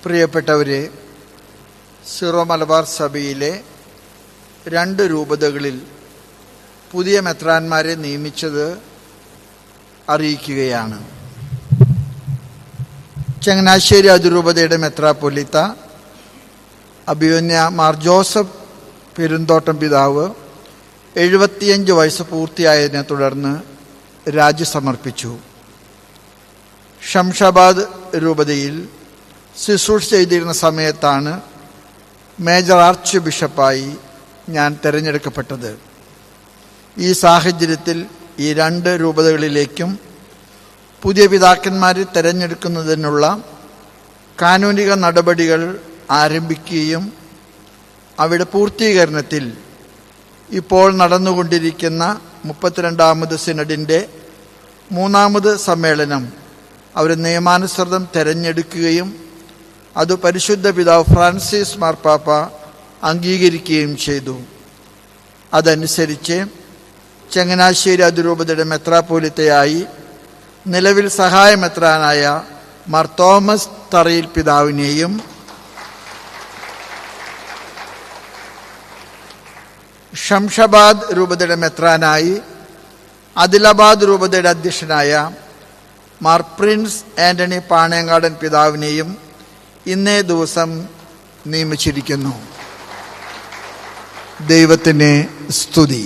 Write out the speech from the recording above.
പ്രിയപ്പെട്ടവരെ, സിറോ മലബാർ സഭയിലെ 2 രൂപതകളിൽ പുതിയ മെത്രാന്മാരെ നിയമിച്ചത് അറിയിക്കുകയാണ്. ചങ്ങനാശ്ശേരി അതിരൂപതയുടെ മെത്രാപ്പൊലീത്ത അഭിമന്യ മാർ ജോസഫ് പെരുന്തോട്ടം പിതാവ് 75 വയസ്സ് പൂർത്തിയായതിനെ തുടർന്ന് രാജി സമർപ്പിച്ചു. ഷംഷാബാദ് രൂപതയിൽ ശുശ്രൂഷ ചെയ്തിരുന്ന സമയത്താണ് മേജർ ആർച്ച് ബിഷപ്പായി ഞാൻ തിരഞ്ഞെടുക്കപ്പെട്ടത്. ഈ സാഹചര്യത്തിൽ ഈ 2 രൂപതകളിലേക്കും പുതിയ പിതാക്കന്മാരെ തിരഞ്ഞെടുക്കുന്നതിനുള്ള കാനൂനിക നടപടികൾ ആരംഭിക്കുകയും അവയുടെ പൂർത്തീകരണത്തിൽ ഇപ്പോൾ നടന്നുകൊണ്ടിരിക്കുന്ന 32ാമത് സിനഡിൻ്റെ 3ാമത് സമ്മേളനം അവരെ നിയമാനുസൃതം തിരഞ്ഞെടുക്കുകയും അത് പരിശുദ്ധ പിതാവ് ഫ്രാൻസിസ് മാർപ്പാപ്പ അംഗീകരിക്കുകയും ചെയ്തു. അതനുസരിച്ച് ചങ്ങനാശ്ശേരി അതിരൂപതയുടെ മെത്രാപ്പൊലീത്തയായി നിലവിൽ സഹായ മെത്രാനായ മാർ തോമസ് തറയിൽ പിതാവിനെയും ഷംഷാബാദ് രൂപതയുടെ മെത്രാനായി ആദിലാബാദ് രൂപതയുടെ അധ്യക്ഷനായ മാർ പ്രിൻസ് ആന്റണി പാണേങ്കാടൻ പിതാവിനെയും ഇന്നേ ദിവസം നിയമിച്ചിരിക്കുന്നു. ദൈവത്തിന് സ്തുതി.